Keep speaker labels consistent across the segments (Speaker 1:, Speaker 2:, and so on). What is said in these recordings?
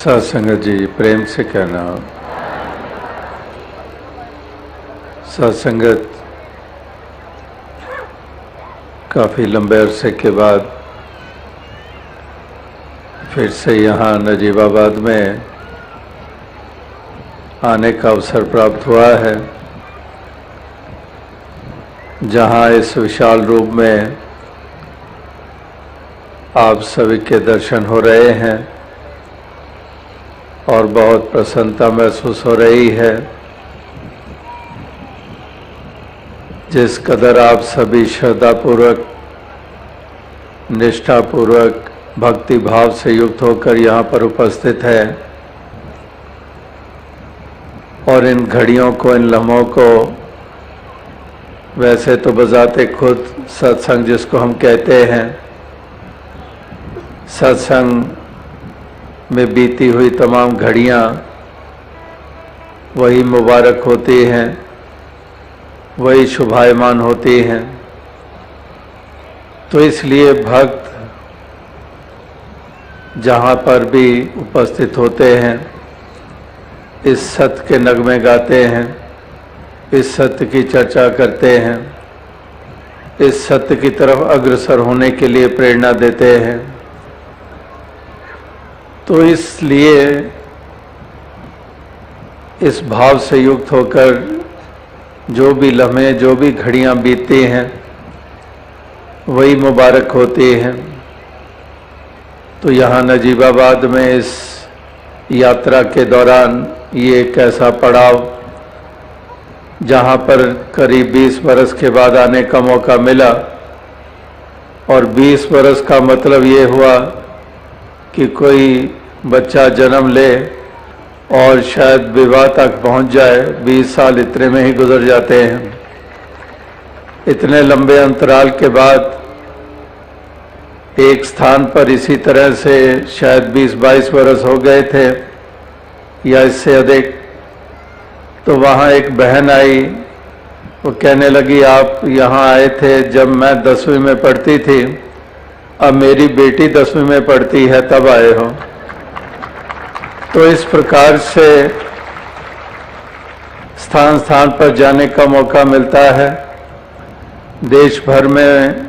Speaker 1: सत्संगत जी प्रेम से कहना। सत्संगत काफ़ी लंबे अरसे के बाद फिर से यहाँ नजीबाबाद में आने का अवसर प्राप्त हुआ है, जहाँ इस विशाल रूप में आप सभी के दर्शन हो रहे हैं और बहुत प्रसन्नता महसूस हो रही है। जिस कदर आप सभी श्रद्धापूर्वक, निष्ठापूर्वक, भक्ति भाव से युक्त होकर यहाँ पर उपस्थित हैं और इन घड़ियों को, इन लम्हों को वैसे तो बजाते खुद सत्संग जिसको हम कहते हैं, सत्संग में बीती हुई तमाम घड़ियाँ वही मुबारक होती हैं, वही शुभायमान होती हैं। तो इसलिए भक्त जहाँ पर भी उपस्थित होते हैं इस सत्य के नगमे गाते हैं, इस सत्य की चर्चा करते हैं, इस सत्य की तरफ अग्रसर होने के लिए प्रेरणा देते हैं। तो इसलिए इस भाव से युक्त होकर जो भी लम्हे, जो भी घड़ियाँ बीतती हैं वही मुबारक होती हैं। तो यहाँ नजीबाबाद में इस यात्रा के दौरान ये एक ऐसा पड़ाव जहाँ पर करीब 20 बरस के बाद आने का मौका मिला, और 20 बरस का मतलब ये हुआ कि कोई बच्चा जन्म ले और शायद विवाह तक पहुंच जाए, 20 साल इतने में ही गुजर जाते हैं। इतने लंबे अंतराल के बाद एक स्थान पर इसी तरह से शायद 20-22 बरस हो गए थे या इससे अधिक। तो वहाँ एक बहन आई, वो कहने लगी आप यहाँ आए थे जब मैं 10वीं में पढ़ती थी, अब मेरी बेटी 10वीं में पढ़ती है तब आए हो। तो इस प्रकार से स्थान स्थान पर जाने का मौका मिलता है, देश भर में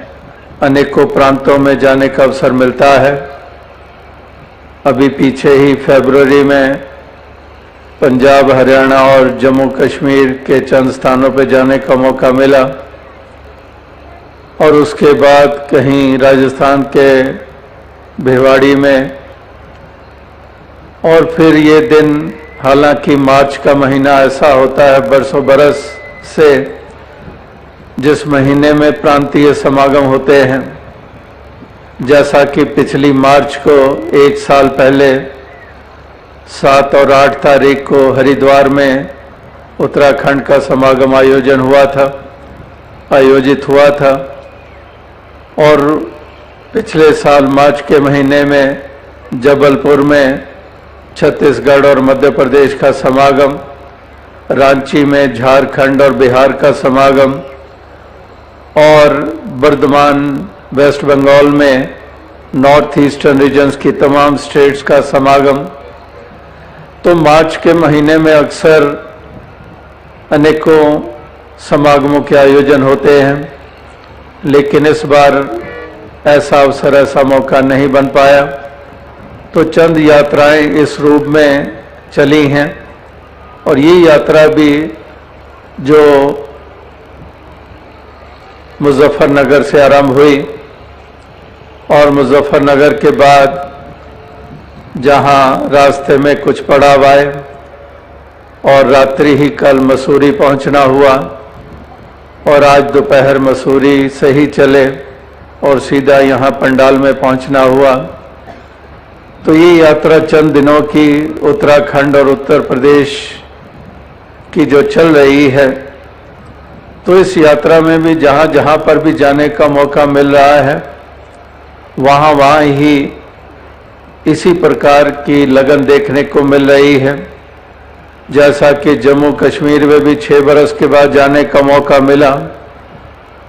Speaker 1: अनेकों प्रांतों में जाने का अवसर मिलता है। अभी पीछे ही फरवरी में पंजाब, हरियाणा और जम्मू कश्मीर के चंद स्थानों पर जाने का मौका मिला, और उसके बाद कहीं राजस्थान के भिवाड़ी में, और फिर ये दिन, हालांकि मार्च का महीना ऐसा होता है बरसों बरस से जिस महीने में प्रांतीय समागम होते हैं, जैसा कि पिछली मार्च को एक साल पहले 7 और 8 तारीख को हरिद्वार में उत्तराखंड का समागम आयोजित हुआ था, और पिछले साल मार्च के महीने में जबलपुर में छत्तीसगढ़ और मध्य प्रदेश का समागम, रांची में झारखंड और बिहार का समागम, और वर्धमान वेस्ट बंगाल में नॉर्थ ईस्टर्न रीजन्स की तमाम स्टेट्स का समागम। तो मार्च के महीने में अक्सर अनेकों समागमों के आयोजन होते हैं, लेकिन इस बार ऐसा अवसर, ऐसा मौका नहीं बन पाया। तो चंद यात्राएं इस रूप में चली हैं, और ये यात्रा भी जो मुजफ्फरनगर से आरंभ हुई और मुजफ्फरनगर के बाद जहां रास्ते में कुछ पड़ाव आए और रात्रि ही कल मसूरी पहुंचना हुआ, और आज दोपहर मसूरी से ही चले और सीधा यहाँ पंडाल में पहुंचना हुआ। तो ये यात्रा चंद दिनों की उत्तराखंड और उत्तर प्रदेश की जो चल रही है, तो इस यात्रा में भी जहाँ जहाँ पर भी जाने का मौका मिल रहा है वहाँ वहाँ ही इसी प्रकार की लगन देखने को मिल रही है। जैसा कि जम्मू कश्मीर में भी 6 बरस के बाद जाने का मौका मिला,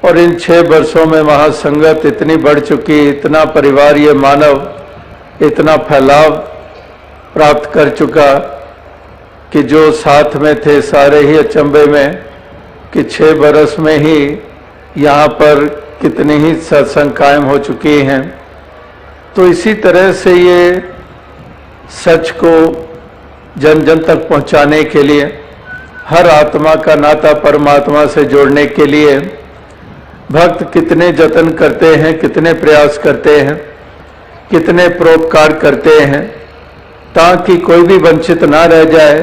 Speaker 1: और इन 6 वर्षों में वहाँ संगत इतनी बढ़ चुकी, इतना परिवार, ये मानव, इतना फैलाव प्राप्त कर चुका कि जो साथ में थे सारे ही अचंभे में कि 6 बरस में ही यहाँ पर कितनी ही सत्संग कायम हो चुकी हैं। तो इसी तरह से ये सच को जन जन तक पहुँचाने के लिए, हर आत्मा का नाता परमात्मा से जोड़ने के लिए भक्त कितने जतन करते हैं, कितने प्रयास करते हैं, कितने परोपकार करते हैं, ताकि कोई भी वंचित ना रह जाए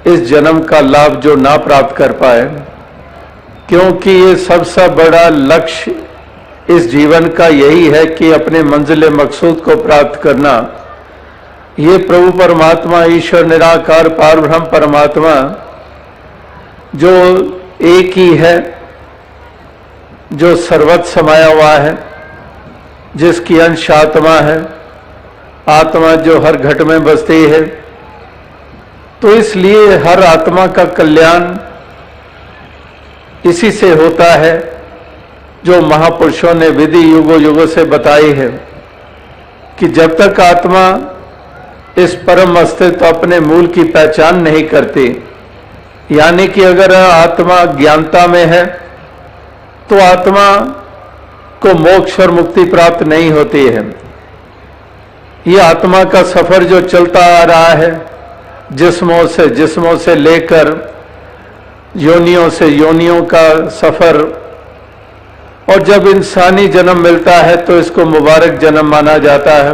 Speaker 1: इस जन्म का लाभ जो ना प्राप्त कर पाए। क्योंकि ये सबसे बड़ा लक्ष्य इस जीवन का यही है कि अपने मंजिल मकसूद को प्राप्त करना। ये प्रभु परमात्मा, ईश्वर निराकार पारब्रह्म परमात्मा जो एक ही है, जो सर्वत्र समाया हुआ है, जिसकी अंश आत्मा है, आत्मा जो हर घट में बसती है। तो इसलिए हर आत्मा का कल्याण इसी से होता है जो महापुरुषों ने विधि युगों युगों से बताई है कि जब तक आत्मा इस परम अस्तित्व अपने मूल की पहचान नहीं करती, यानी कि अगर आत्मा ज्ञानता में है तो आत्मा को मोक्ष और मुक्ति प्राप्त नहीं होती है। ये आत्मा का सफर जो चलता आ रहा है, जिस्मों से लेकर योनियों से योनियों का सफर, और जब इंसानी जन्म मिलता है तो इसको मुबारक जन्म माना जाता है,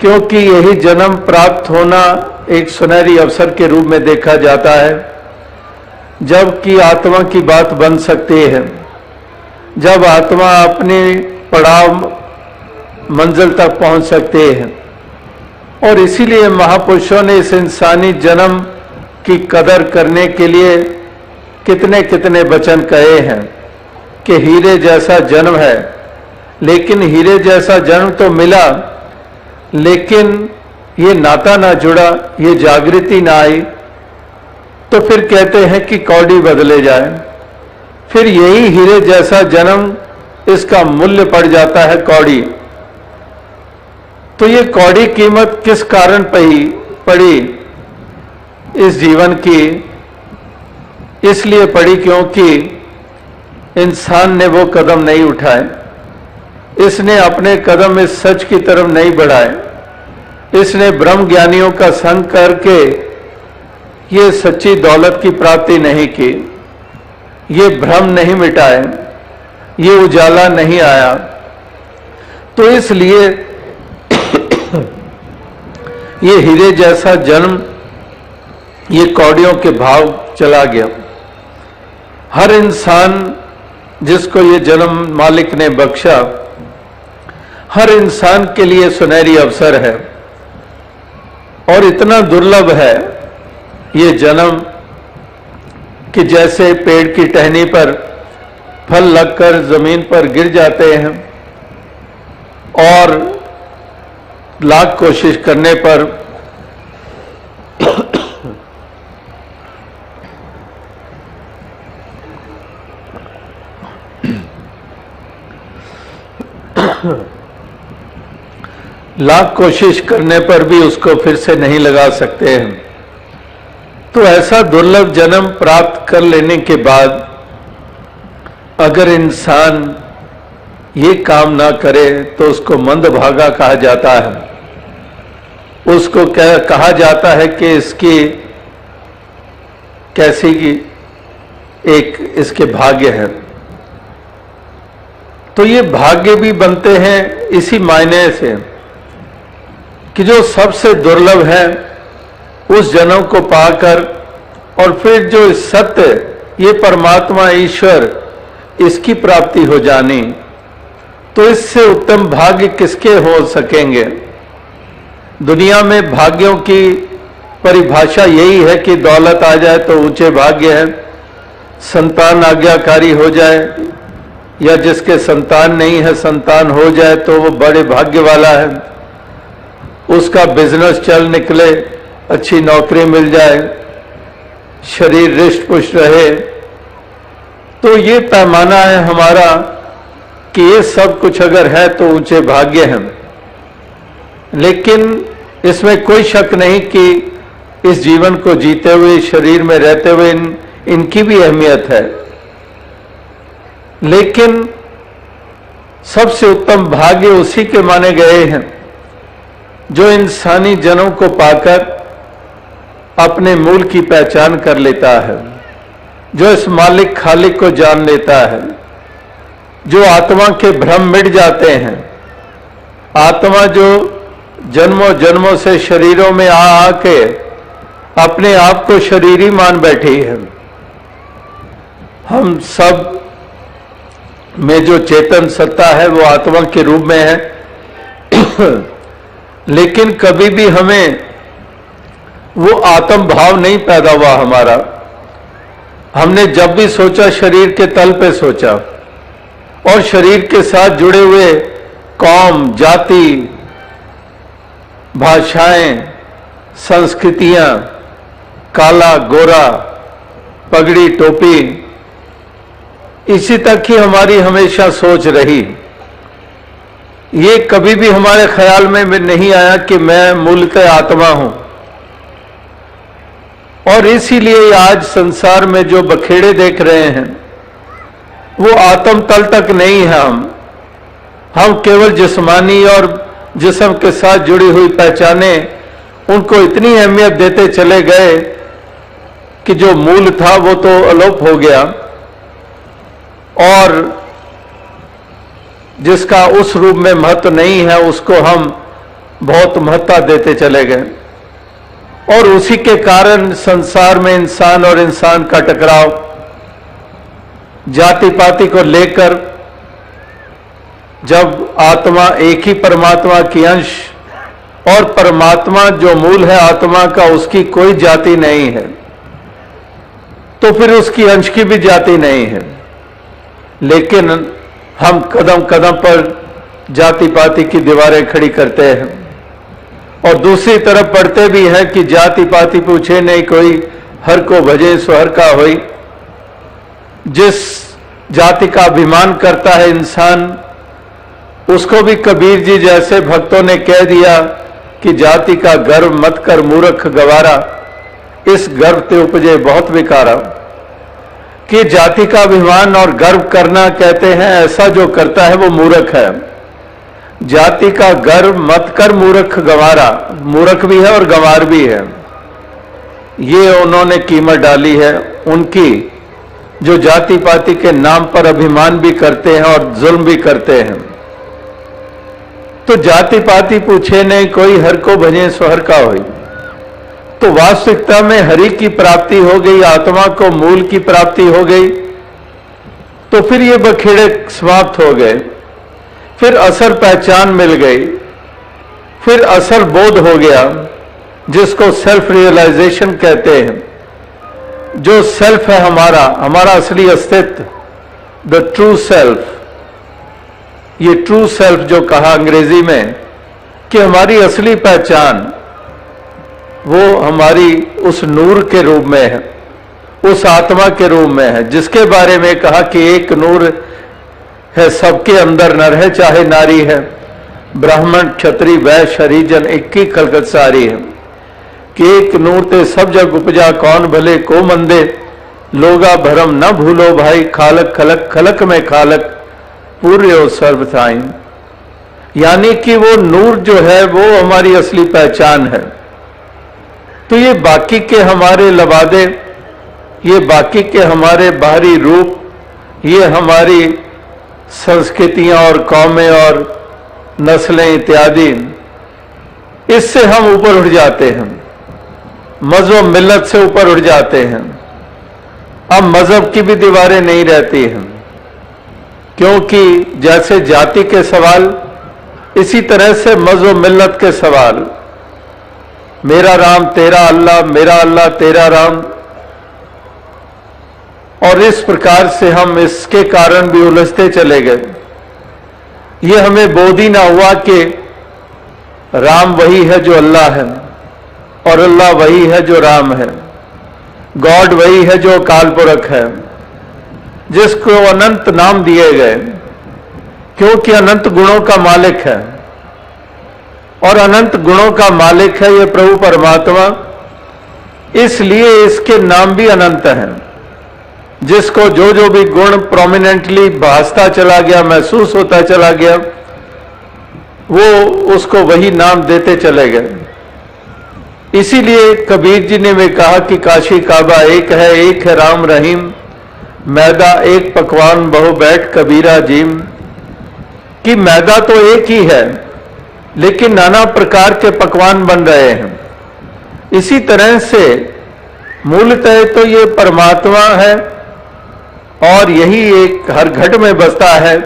Speaker 1: क्योंकि यही जन्म प्राप्त होना एक सुनहरी अवसर के रूप में देखा जाता है, जबकि आत्मा की बात बन सकती है, जब आत्मा अपनी पड़ाव मंजिल तक पहुंच सकती है। और इसीलिए महापुरुषों ने इस इंसानी जन्म की कदर करने के लिए कितने कितने वचन कहे हैं कि हीरे जैसा जन्म है, लेकिन हीरे जैसा जन्म तो मिला, लेकिन ये नाता ना जुड़ा, ये जागृति ना आई, तो फिर कहते हैं कि कौड़ी बदले जाए। फिर यही हीरे जैसा जन्म, इसका मूल्य पड़ जाता है कौड़ी। तो ये कौड़ी कीमत किस कारण पड़ी इस जीवन की? इसलिए पड़ी क्योंकि इंसान ने वो कदम नहीं उठाए, इसने अपने कदम इस सच की तरफ नहीं बढ़ाए, इसने ब्रह्म ज्ञानियों का संग करके ये सच्ची दौलत की प्राप्ति नहीं की, ये भ्रम नहीं मिटाए, ये उजाला नहीं आया। तो इसलिए ये हीरे जैसा जन्म ये कौड़ियों के भाव चला गया। हर इंसान जिसको ये जन्म मालिक ने बख्शा, हर इंसान के लिए सुनहरी अवसर है और इतना दुर्लभ है ये जन्म कि जैसे पेड़ की टहनी पर फल लगकर जमीन पर गिर जाते हैं और लाख कोशिश करने पर लाख कोशिश करने पर भी उसको फिर से नहीं लगा सकते हैं। तो ऐसा दुर्लभ जन्म प्राप्त कर लेने के बाद अगर इंसान ये काम ना करे तो उसको मंदभागा कहा जाता है। उसको कहा जाता है कि इसकी कैसी एक इसके भाग्य है। तो ये भाग्य भी बनते हैं इसी मायने से कि जो सबसे दुर्लभ है उस जन्म को पाकर और फिर जो सत्य ये परमात्मा ईश्वर इसकी प्राप्ति हो जानी, तो इससे उत्तम भाग्य किसके हो सकेंगे। दुनिया में भाग्यों की परिभाषा यही है कि दौलत आ जाए तो ऊंचे भाग्य है, संतान आज्ञाकारी हो जाए, या जिसके संतान नहीं है संतान हो जाए तो वो बड़े भाग्य वाला है, उसका बिजनेस चल निकले, अच्छी नौकरी मिल जाए, शरीर रिष्ट पुष्ट रहे। तो ये पैमाना है हमारा कि ये सब कुछ अगर है तो ऊंचे भाग्य हैं। लेकिन इसमें कोई शक नहीं कि इस जीवन को जीते हुए, शरीर में रहते हुए इनकी भी अहमियत है। लेकिन सबसे उत्तम भाग्य उसी के माने गए हैं जो इंसानी जनों को पाकर अपने मूल की पहचान कर लेता है, जो इस मालिक खालिक को जान लेता है, जो आत्मा के भ्रम मिट जाते हैं। आत्मा जो जन्मों जन्मों से शरीरों में आ आके अपने आप को शरीरी मान बैठी है। हम सब में जो चेतन सत्ता है वो आत्मा के रूप में है लेकिन कभी भी हमें वो आत्म भाव नहीं पैदा हुआ हमारा। हमने जब भी सोचा शरीर के तल पे सोचा, और शरीर के साथ जुड़े हुए कौम, जाति, भाषाएं, संस्कृतियां, काला गोरा, पगड़ी टोपी, इसी तक ही हमारी हमेशा सोच रही। ये कभी भी हमारे ख्याल में नहीं आया कि मैं मूलतः आत्मा हूं। और इसीलिए आज संसार में जो बखेड़े देख रहे हैं वो आत्म तल तक नहीं है। हम केवल जिस्मानी और जिस्म के साथ जुड़ी हुई पहचाने उनको इतनी अहमियत देते चले गए कि जो मूल था वो तो अलोप हो गया, और जिसका उस रूप में महत्व नहीं है उसको हम बहुत महत्ता देते चले गए। और उसी के कारण संसार में इंसान और इंसान का टकराव, जाति पाति को लेकर, जब आत्मा एक ही परमात्मा की अंश, और परमात्मा जो मूल है आत्मा का, उसकी कोई जाति नहीं है, तो फिर उसकी अंश की भी जाति नहीं है। लेकिन हम कदम कदम पर जाति पाति की दीवारें खड़ी करते हैं, और दूसरी तरफ पढ़ते भी हैं कि जाति पाति पूछे नहीं कोई, हर को भजे सो हर का होई। जिस जाति का अभिमान करता है इंसान, उसको भी कबीर जी जैसे भक्तों ने कह दिया कि जाति का गर्व मत कर मूर्ख गवारा, इस गर्व ते उपजे बहुत विकारा। कि जाति का अभिमान और गर्व करना, कहते हैं ऐसा जो करता है वो मूर्ख है। जाति का गर्व मत कर मूर्ख गंवारा, मूर्ख भी है और गंवार भी है। ये उन्होंने कीमत डाली है उनकी जो जाति पाति के नाम पर अभिमान भी करते हैं और जुल्म भी करते हैं। तो जाति पाति पूछे नहीं कोई, हर को भजे सो हर का होई। तो वास्तविकता में हरि की प्राप्ति हो गई, आत्मा को मूल की प्राप्ति हो गई, तो फिर ये बखेड़े समाप्त हो गए। फिर असल पहचान मिल गई, फिर असल बोध हो गया, जिसको सेल्फ रियलाइजेशन कहते हैं। जो सेल्फ है हमारा असली अस्तित्व, द ट्रू सेल्फ। ये ट्रू सेल्फ जो कहा अंग्रेजी में कि हमारी असली पहचान वो हमारी उस नूर के रूप में है, उस आत्मा के रूप में है, जिसके बारे में कहा कि एक नूर है सबके अंदर, नर है चाहे नारी है, ब्राह्मण क्षत्रिय वैश्य हरिजन एक ही खलकत सारी है। कि एक नूर ते सब जग उपजा, कौन भले को मंदे, लोगा भरम न भूलो भाई, खालक खलक खलक में खालक, पूर्य सर्व थाई। यानी कि वो नूर जो है वो हमारी असली पहचान है। तो ये बाकी के हमारे लवादे, ये बाकी के हमारे बाहरी रूप, ये हमारी संस्कृतियां और कौमें और नस्लें इत्यादि, इससे हम ऊपर उठ जाते हैं, मजहब मिल्लत से ऊपर उठ जाते हैं। अब मजहब की भी दीवारें नहीं रहती हैं, क्योंकि जैसे जाति के सवाल, इसी तरह से मजहब मिल्लत के सवाल, मेरा राम तेरा अल्लाह, मेरा अल्लाह तेरा राम, और इस प्रकार से हम इसके कारण भी उलझते चले गए। ये हमें बोध ही ना हुआ कि राम वही है जो अल्लाह है, और अल्लाह वही है जो राम है, गॉड वही है जो अकाल पुरख है, जिसको अनंत नाम दिए गए, क्योंकि अनंत गुणों का मालिक है। और अनंत गुणों का मालिक है ये प्रभु परमात्मा, इसलिए इसके नाम भी अनंत हैं। जिसको जो जो भी गुण प्रोमिनेंटली भासता चला गया, महसूस होता चला गया, वो उसको वही नाम देते चले गए। इसीलिए कबीर जी ने भी कहा कि काशी काबा एक है राम रहीम, मैदा एक पकवान बहु बैठ कबीरा जीम। कि मैदा तो एक ही है, लेकिन नाना प्रकार के पकवान बन रहे हैं। इसी तरह से मूलतः तो ये परमात्मा है और यही एक हर घट में बसता है,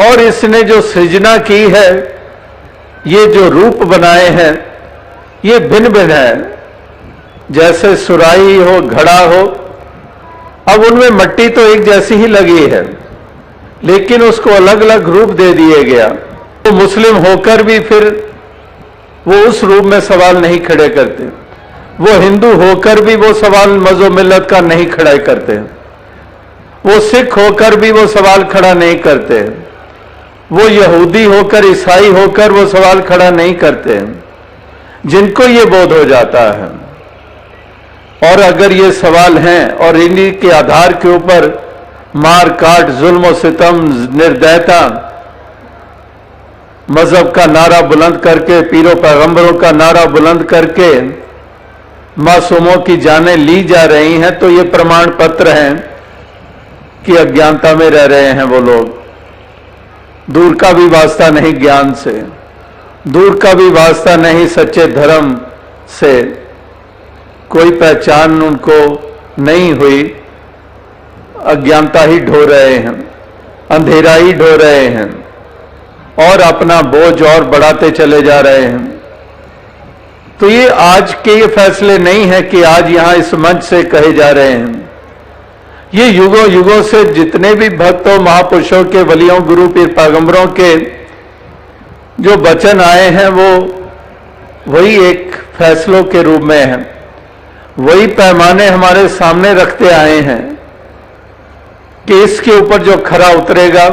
Speaker 1: और इसने जो सृजना की है, ये जो रूप बनाए हैं, ये भिन्न भिन्न है। जैसे सुराही हो, घड़ा हो, अब उनमें मट्टी तो एक जैसी ही लगी है, लेकिन उसको अलग अलग रूप दे दिए गया। तो मुस्लिम होकर भी फिर वो उस रूप में सवाल नहीं खड़े करते, वो हिंदू होकर भी वो सवाल मज़हब मिल्लत का नहीं खड़ा करते, वो सिख होकर भी वो सवाल खड़ा नहीं करते, वो यहूदी होकर, ईसाई होकर वो सवाल खड़ा नहीं करते। जिनको ये बोध हो जाता है, और अगर ये सवाल हैं और इन्हीं के आधार के ऊपर मार काट, जुल्म और सितम, निर्दयता, मजहब का नारा बुलंद करके, पीरों पैगंबरों का नारा बुलंद करके मासूमों की जानें ली जा रही हैं, तो ये प्रमाण पत्र हैं कि अज्ञानता में रह रहे हैं वो लोग। दूर का भी वास्ता नहीं ज्ञान से, दूर का भी वास्ता नहीं सच्चे धर्म से, कोई पहचान उनको नहीं हुई। अज्ञानता ही ढो रहे हैं, अंधेरा ही ढो रहे हैं, और अपना बोझ और बढ़ाते चले जा रहे हैं। तो ये आज के ये फैसले नहीं है कि आज यहां इस मंच से कहे जा रहे हैं। ये युगों युगों से जितने भी भक्तों, महापुरुषों के, वलियों, गुरु, पीर, पैगंबरों के जो वचन आए हैं, वो वही एक फैसलों के रूप में है। वही पैमाने हमारे सामने रखते आए हैं कि इसके ऊपर जो खरा उतरेगा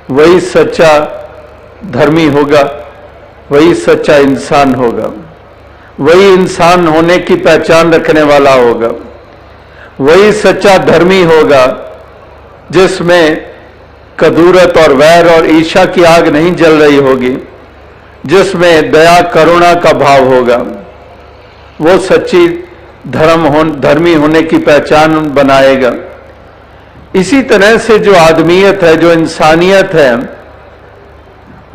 Speaker 1: वही सच्चा धर्मी होगा, वही सच्चा इंसान होगा, वही इंसान होने की पहचान रखने वाला होगा, वही सच्चा धर्मी होगा जिसमें कदूरत और वैर और ईर्ष्या की आग नहीं जल रही होगी, जिसमें दया करुणा का भाव होगा। वो सच्ची धर्मी होने की पहचान बनाएगा। इसी तरह से जो आदमियत है, जो इंसानियत है,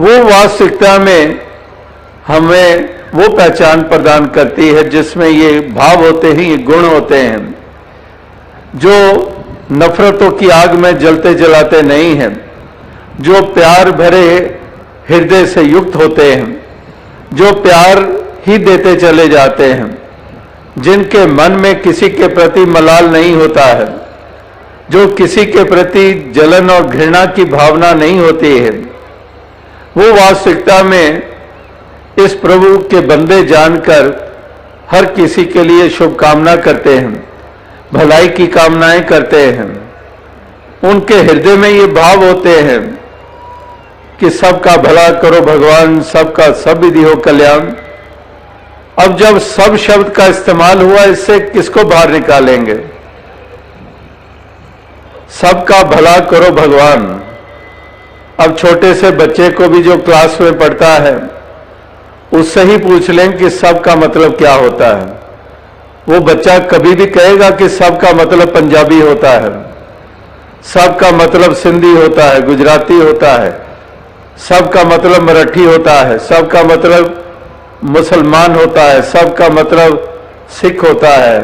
Speaker 1: वो वास्तविकता में हमें वो पहचान प्रदान करती है जिसमें ये भाव होते हैं, ये गुण होते हैं, जो नफरतों की आग में जलते जलाते नहीं हैं, जो प्यार भरे हृदय से युक्त होते हैं, जो प्यार ही देते चले जाते हैं, जिनके मन में किसी के प्रति मलाल नहीं होता है, जो किसी के प्रति जलन और घृणा की भावना नहीं होती है, वो वास्तविकता में इस प्रभु के बंदे जानकर हर किसी के लिए शुभकामना करते हैं, भलाई की कामनाएं करते हैं। उनके हृदय में ये भाव होते हैं कि सबका भला करो भगवान, सबका सब विधि हो कल्याण। अब जब सब शब्द का इस्तेमाल हुआ, इससे किसको बाहर निकालेंगे? सबका भला करो भगवान। अब छोटे से बच्चे को भी जो क्लास में पढ़ता है, उससे ही पूछ लें कि सबका मतलब क्या होता है। वो बच्चा कभी भी कहेगा कि सबका मतलब पंजाबी होता है, सबका मतलब सिंधी होता है, गुजराती होता है, सबका मतलब मराठी होता है, सबका मतलब मुसलमान होता है, सबका मतलब सिख होता है।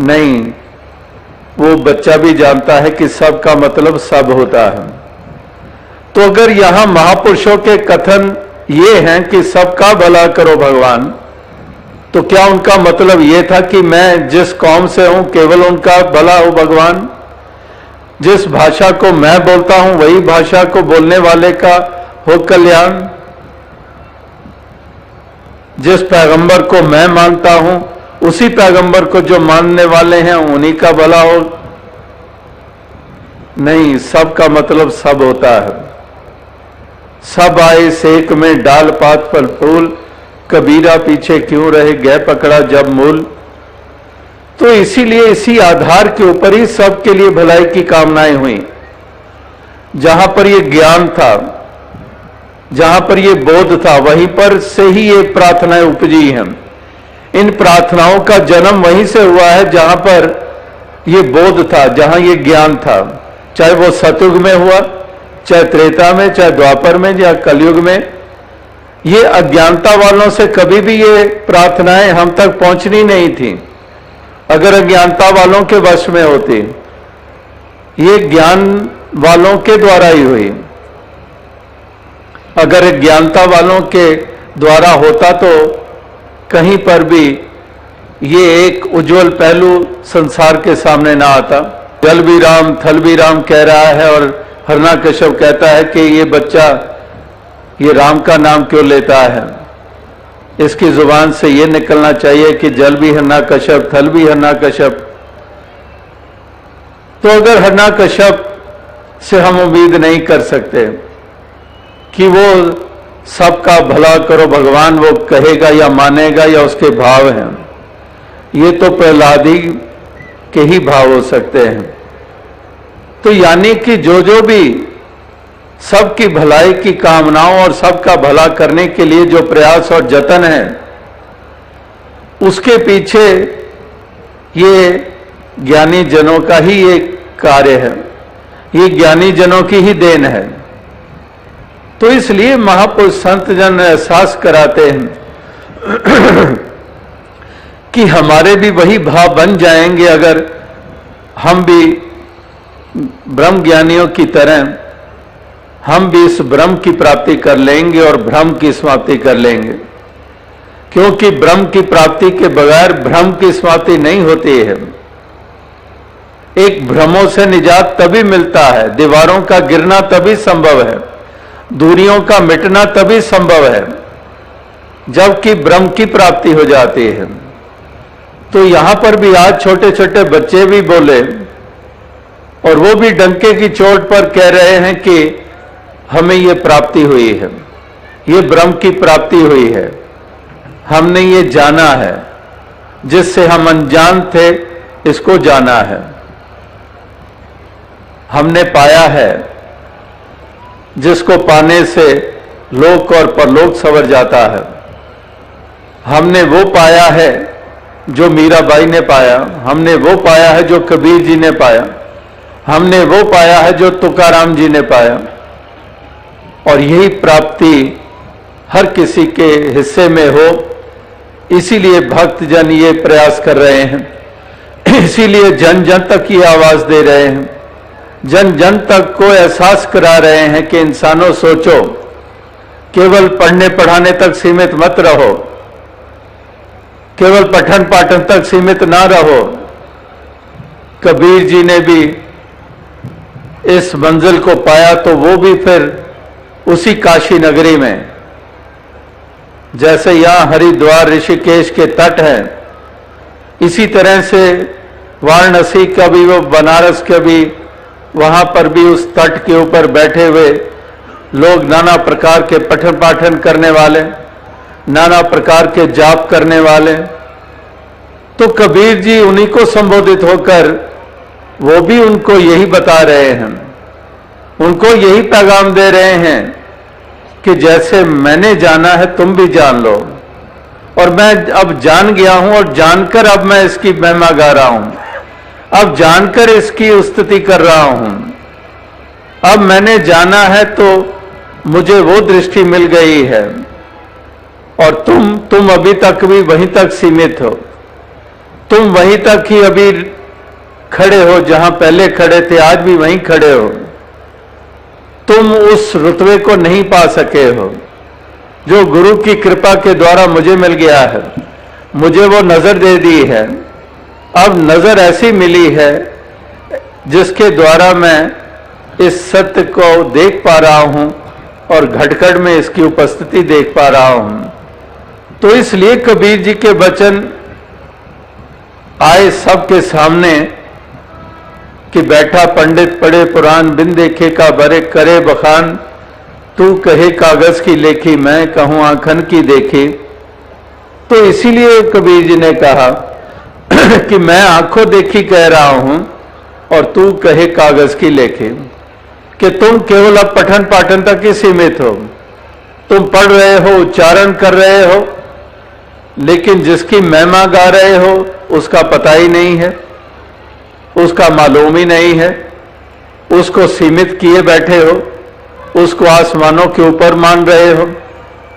Speaker 1: नहीं, वो बच्चा भी जानता है कि सबका मतलब सब होता है। तो अगर यहां महापुरुषों के कथन ये हैं कि सबका भला करो भगवान, तो क्या उनका मतलब ये था कि मैं जिस कौम से हूं केवल उनका भला हो भगवान? जिस भाषा को मैं बोलता हूं वही भाषा को बोलने वाले का हो कल्याण? जिस पैगंबर को मैं मानता हूं उसी पैगंबर को जो मानने वाले हैं उन्हीं का भला हो? नहीं, सबका मतलब सब होता है। सब आए सेक में डाल पात फल फूल, कबीरा पीछे क्यों रहे गए पकड़ा जब मूल। तो इसीलिए इसी आधार के ऊपर ही सबके लिए भलाई की कामनाएं हुई। जहां पर ये ज्ञान था, जहां पर ये बोध था, वहीं पर से ही ये प्रार्थनाएं उपजी हैं। इन प्रार्थनाओं का जन्म वहीं से हुआ है जहां पर ये बोध था, जहां ये ज्ञान था। चाहे वो सतयुग में हुआ, चाहे त्रेता में, चाहे द्वापर में, या कलयुग में। ये अज्ञानता वालों से कभी भी ये प्रार्थनाएं हम तक पहुंचनी नहीं थी अगर अज्ञानता वालों के वश में होती। ये ज्ञान वालों के द्वारा ही हुई। अगर अज्ञानता वालों के द्वारा होता तो कहीं पर भी ये एक उज्जवल पहलू संसार के सामने ना आता। जल भी राम थल भी राम कह रहा है और हिरण्यकश्यप कहता है कि ये बच्चा ये राम का नाम क्यों लेता है। इसकी जुबान से ये निकलना चाहिए कि जल भी हिरण्यकश्यप थल भी हिरण्यकश्यप। तो अगर हिरण्यकश्यप से हम उम्मीद नहीं कर सकते कि वो सबका भला करो भगवान वो कहेगा या मानेगा या उसके भाव हैं, ये तो प्रहलादी के ही भाव हो सकते हैं। तो यानी कि जो भी सबकी भलाई की कामनाओं और सबका भला करने के लिए जो प्रयास और जतन है, उसके पीछे ये ज्ञानी जनों का ही एक कार्य है, ये ज्ञानी जनों की ही देन है। तो इसलिए महापुरुष संत जन एहसास कराते हैं कि हमारे भी वही भाव बन जाएंगे अगर हम भी ब्रह्म ज्ञानियों की तरह हम भी इस ब्रह्म की प्राप्ति कर लेंगे और भ्रम की समाप्ति कर लेंगे। क्योंकि ब्रह्म की प्राप्ति के बगैर भ्रम की समाप्ति नहीं होती है। एक भ्रमों से निजात तभी मिलता है, दीवारों का गिरना तभी संभव है, दूरियों का मिटना तभी संभव है जबकि ब्रह्म की प्राप्ति हो जाती है। तो यहां पर भी आज छोटे छोटे बच्चे भी बोले और वो भी डंके की चोट पर कह रहे हैं कि हमें ये प्राप्ति हुई है, ये ब्रह्म की प्राप्ति हुई है, हमने ये जाना है, जिससे हम अनजान थे इसको जाना है, हमने पाया है, जिसको पाने से लोक और परलोक संवर जाता है। हमने वो पाया है जो मीराबाई ने पाया, हमने वो पाया है जो कबीर जी ने पाया, हमने वो पाया है जो तुकाराम जी ने पाया। और यही प्राप्ति हर किसी के हिस्से में हो, इसीलिए भक्त जन ये प्रयास कर रहे हैं, इसीलिए जन जन तक ये आवाज दे रहे हैं, जन जन तक को एहसास करा रहे हैं कि इंसानों सोचो, केवल पढ़ने पढ़ाने तक सीमित मत रहो, केवल पठन पाठन तक सीमित ना रहो। कबीर जी ने भी इस मंजिल को पाया तो वो भी फिर उसी काशी नगरी में, जैसे यहां हरिद्वार ऋषिकेश के तट हैं, इसी तरह से वाराणसी का भी वो बनारस का भी, वहां पर भी उस तट के ऊपर बैठे हुए लोग नाना प्रकार के पठन पाठन करने वाले, नाना प्रकार के जाप करने वाले। तो कबीर जी उन्हीं को संबोधित होकर वो भी उनको यही बता रहे हैं, उनको यही पैगाम दे रहे हैं कि जैसे मैंने जाना है तुम भी जान लो। और मैं अब जान गया हूं और जानकर अब मैं इसकी महिमा गा रहा हूं, अब जानकर इसकी स्तुति कर रहा हूं। अब मैंने जाना है तो मुझे वो दृष्टि मिल गई है और तुम अभी तक भी वहीं तक सीमित हो, तुम वहीं तक ही अभी खड़े हो जहां पहले खड़े थे, आज भी वहीं खड़े हो। तुम उस रुतबे को नहीं पा सके हो जो गुरु की कृपा के द्वारा मुझे मिल गया है, मुझे वो नजर दे दी है। अब नजर ऐसी मिली है जिसके द्वारा मैं इस सत्य को देख पा रहा हूं और घटघट में इसकी उपस्थिति देख पा रहा हूं। तो इसलिए कबीर जी के वचन आए सबके सामने कि बैठा पंडित पढ़े पुराण बिन देखे का बरे करे बखान, तू कहे कागज की लेखी, मैं कहूं आंखन की देखी। तो इसीलिए कबीर जी ने कहा कि मैं आंखों देखी कह रहा हूं और तू कहे कागज की लेखी, कि तुम केवल अब पठन पाठन तक ही सीमित हो। तुम पढ़ रहे हो, उच्चारण कर रहे हो, लेकिन जिसकी महिमा गा रहे हो उसका पता ही नहीं है, उसका मालूम ही नहीं है। उसको सीमित किए बैठे हो, उसको आसमानों के ऊपर मान रहे हो,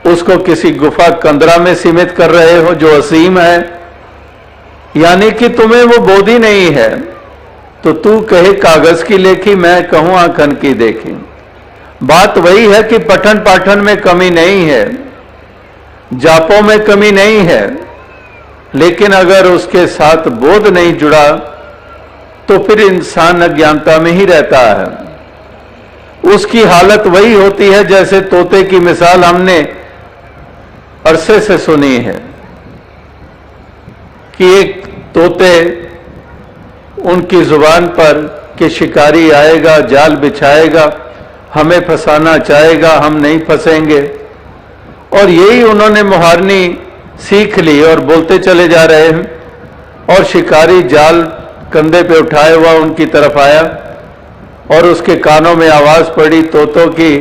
Speaker 1: उसको किसी गुफा कंदरा में सीमित कर रहे हो जो असीम है, यानी कि तुम्हें वो बोध ही नहीं है। तो तू कहे कागज की लेखी, मैं कहूं आंखन की देखी। बात वही है कि पठन पाठन में कमी नहीं है, जापों में कमी नहीं है, लेकिन अगर उसके साथ बोध नहीं जुड़ा तो फिर इंसान अज्ञानता में ही रहता है। उसकी हालत वही होती है जैसे तोते की मिसाल हमने अरसे से सुनी है कि एक तोते, उनकी जुबान पर कि शिकारी आएगा, जाल बिछाएगा, हमें फंसाना चाहेगा, हम नहीं फंसेंगे, और यही उन्होंने मुहारनी सीख ली और बोलते चले जा रहे हैं। और शिकारी जाल कंधे पे उठाए हुआ उनकी तरफ आया और उसके कानों में आवाज पड़ी तोतों की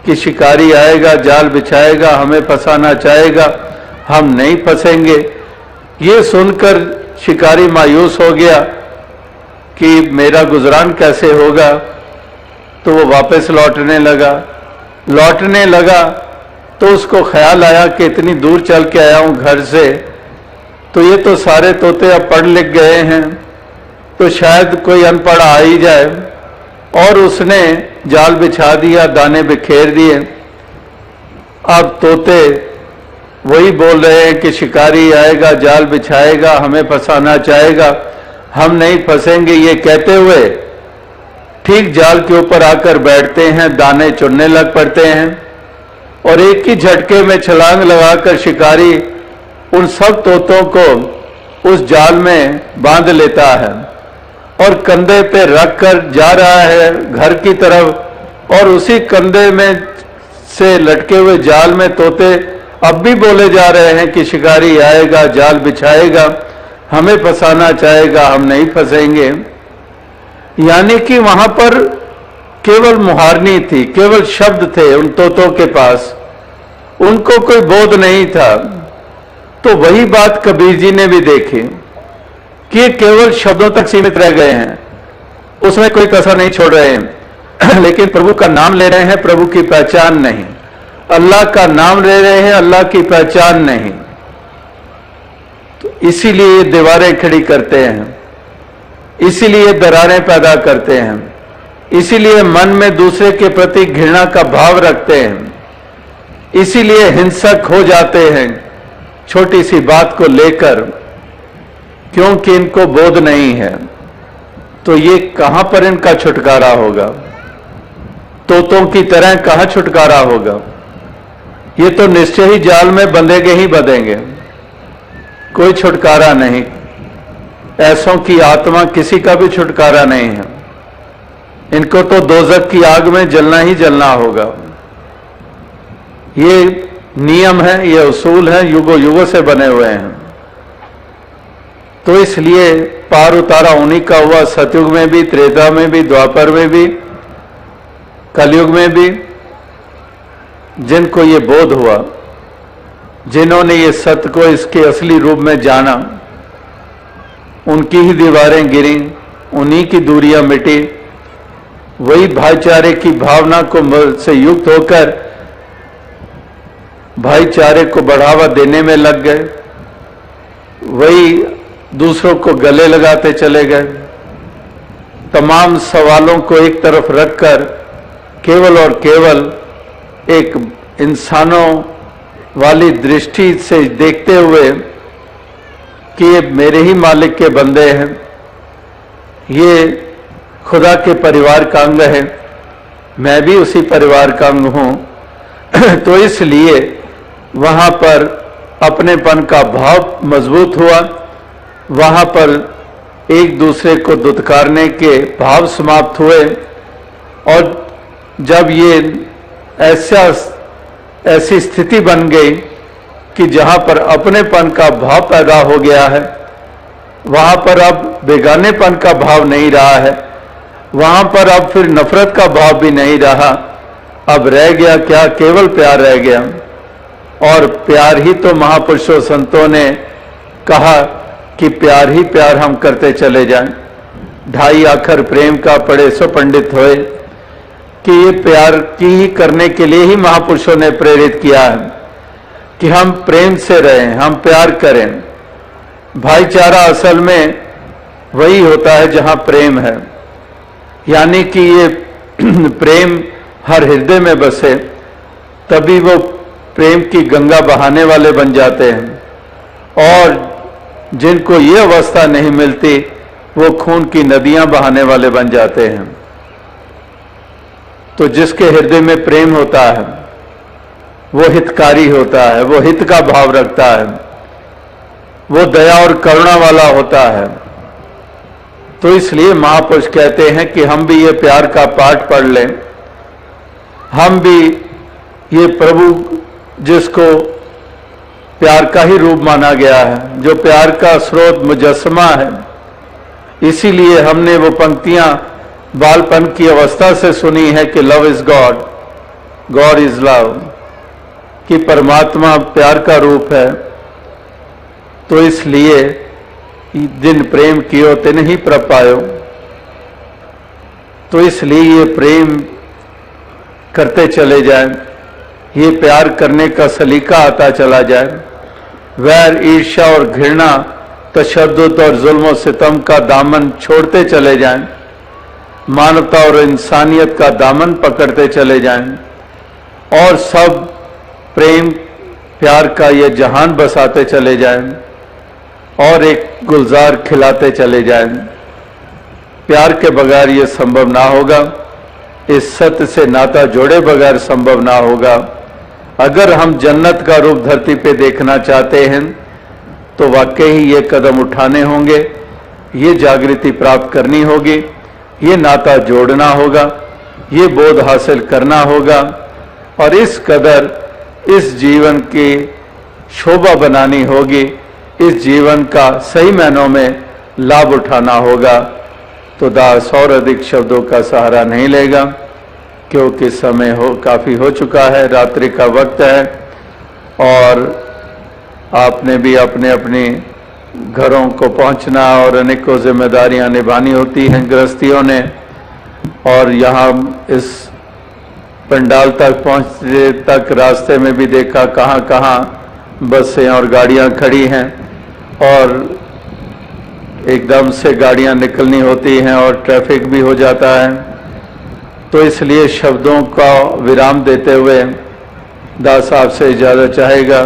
Speaker 1: कि शिकारी आएगा, जाल बिछाएगा, हमें फंसाना चाहेगा, हम नहीं फंसेंगे। ये सुनकर शिकारी मायूस हो गया कि मेरा गुजरान कैसे होगा, तो वो वापस लौटने लगा तो उसको ख्याल आया कि इतनी दूर चल के आया हूं घर से, तो ये तो सारे तोते अब पढ़ लिख गए हैं, तो शायद कोई अनपढ़ आ ही जाए। और उसने जाल बिछा दिया, दाने बिखेर दिए। अब तोते वही बोल रहे हैं कि शिकारी आएगा, जाल बिछाएगा, हमें फंसाना चाहेगा, हम नहीं फंसेंगे। ये कहते हुए ठीक जाल के ऊपर आकर बैठते हैं, दाने चुनने लग पड़ते हैं और एक ही झटके में छलांग लगाकर शिकारी उन सब तोतों को उस जाल में बांध लेता है और कंधे पे रखकर जा रहा है घर की तरफ। और उसी कंधे में से लटके हुए जाल में तोते अब भी बोले जा रहे हैं कि शिकारी आएगा, जाल बिछाएगा, हमें फंसाना चाहेगा, हम नहीं फंसेंगे। यानी कि वहां पर केवल मुहारनी थी, केवल शब्द थे उन तोतों के पास, उनको कोई बोध नहीं था। तो वही बात कबीर जी ने भी देखी कि ये केवल शब्दों तक सीमित रह गए हैं, उसमें कोई कसर नहीं छोड़ रहे हैं लेकिन प्रभु का नाम ले रहे हैं, प्रभु की पहचान नहीं। अल्लाह का नाम ले रहे हैं, अल्लाह की पहचान नहीं। तो इसीलिए दीवारें खड़ी करते हैं, इसीलिए दरारें पैदा करते हैं, इसीलिए मन में दूसरे के प्रति घृणा का भाव रखते हैं, इसीलिए हिंसक हो जाते हैं छोटी सी बात को लेकर, क्योंकि इनको बोध नहीं है। तो ये कहां पर इनका छुटकारा होगा? तोतों की तरह कहां छुटकारा होगा? ये तो निश्चय ही जाल में बंधेंगे ही बंधेंगे, कोई छुटकारा नहीं। ऐसों की आत्मा किसी का भी छुटकारा नहीं है, इनको तो दोजख की आग में जलना ही जलना होगा। ये नियम है, ये उसूल है, युगों युगों से बने हुए हैं। तो इसलिए पार उतारा उन्हीं का हुआ, सतयुग में भी, त्रेता में भी, द्वापर में भी, कलयुग में भी। जिनको ये बोध हुआ, जिन्होंने ये सत्य को इसके असली रूप में जाना, उनकी ही दीवारें गिरी, उन्हीं की दूरियां मिटी, वही भाईचारे की भावना को से युक्त होकर भाईचारे को बढ़ावा देने में लग गए, वही दूसरों को गले लगाते चले गए। तमाम सवालों को एक तरफ रखकर केवल और केवल एक इंसानों वाली दृष्टि से देखते हुए कि ये मेरे ही मालिक के बंदे हैं, ये खुदा के परिवार का अंग है, मैं भी उसी परिवार का अंग हूं। तो इसलिए वहां पर अपनेपन का भाव मजबूत हुआ, वहां पर एक दूसरे को दुत्कारने के भाव समाप्त हुए। और जब ये ऐसी स्थिति बन गई कि जहां पर अपनेपन का भाव पैदा हो गया है, वहां पर अब बेगानेपन का भाव नहीं रहा है, वहां पर अब फिर नफरत का भाव भी नहीं रहा। अब रह गया क्या? केवल प्यार रह गया। और प्यार ही तो महापुरुषों संतों ने कहा कि प्यार ही प्यार हम करते चले जाएं। ढाई आखर प्रेम का पढ़े सो पंडित होए, कि ये प्यार की ही करने के लिए ही महापुरुषों ने प्रेरित किया है कि हम प्रेम से रहें, हम प्यार करें। भाईचारा असल में वही होता है जहां प्रेम है, यानी कि ये प्रेम हर हृदय में बसे, तभी वो प्रेम की गंगा बहाने वाले बन जाते हैं। और जिनको ये अवस्था नहीं मिलती, वो खून की नदियां बहाने वाले बन जाते हैं। तो जिसके हृदय में प्रेम होता है वो हितकारी होता है, वो हित का भाव रखता है, वो दया और करुणा वाला होता है। तो इसलिए महापुरुष कहते हैं कि हम भी ये प्यार का पाठ पढ़ लें, हम भी ये प्रभु जिसको प्यार का ही रूप माना गया है, जो प्यार का स्रोत मुजस्समा है, इसीलिए हमने वो पंक्तियां बालपन की अवस्था से सुनी है कि love is God, God is love, कि परमात्मा प्यार का रूप है। तो इसलिए जिन प्रेम कियो तिन ही प्रभ पायो। तो इसलिए ये प्रेम करते चले जाएं, ये प्यार करने का सलीका आता चला जाए। वैर, ईर्ष्या और घृणा, तशद्दुद और जुल्म और सितम का दामन छोड़ते चले जाएं, मानवता और इंसानियत का दामन पकड़ते चले जाएं, और सब प्रेम प्यार का ये जहान बसाते चले जाएं, और एक गुलजार खिलाते चले जाएं। प्यार के बगैर ये संभव ना होगा, इस सत्य से नाता जोड़े बगैर संभव ना होगा। अगर हम जन्नत का रूप धरती पे देखना चाहते हैं तो वाकई ही ये कदम उठाने होंगे, ये जागृति प्राप्त करनी होगी, ये नाता जोड़ना होगा, ये बोध हासिल करना होगा, और इस कदर इस जीवन की शोभा बनानी होगी, इस जीवन का सही मायनों में लाभ उठाना होगा। तो दास और अधिक शब्दों का सहारा नहीं लेगा, क्योंकि समय काफ़ी हो चुका है, रात्रि का वक्त है, और आपने भी अपने अपने घरों को पहुंचना और अनेकों जिम्मेदारियां निभानी होती हैं गृहस्थियों ने। और यहाँ इस पंडाल तक पहुँचने तक रास्ते में भी देखा कहाँ कहाँ बसें और गाड़ियाँ खड़ी हैं, और एकदम से गाड़ियाँ निकलनी होती हैं और ट्रैफिक भी हो जाता है। तो इसलिए शब्दों का विराम देते हुए दास साहब से इजाज़त चाहेगा,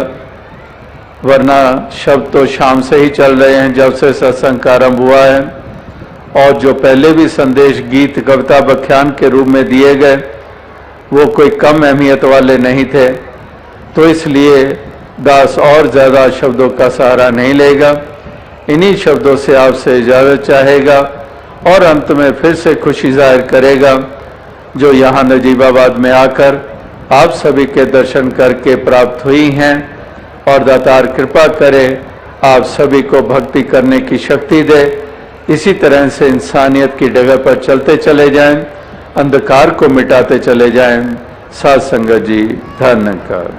Speaker 1: वरना शब्द तो शाम से ही चल रहे हैं, जब से सत्संग का आरंभ हुआ है, और जो पहले भी संदेश गीत कविता व्याख्यान के रूप में दिए गए वो कोई कम अहमियत वाले नहीं थे। तो इसलिए दास और ज़्यादा शब्दों का सहारा नहीं लेगा, इन्हीं शब्दों से आपसे इजाज़त चाहेगा, और अंत में फिर से खुशी जाहिर करेगा जो यहाँ नजीबाबाद में आकर आप सभी के दर्शन करके प्राप्त हुई हैं। और दातार कृपा करे आप सभी को भक्ति करने की शक्ति दे, इसी तरह से इंसानियत की डगर पर चलते चले जाएं, अंधकार को मिटाते चले जाएं। साध संगत जी धन्यवाद।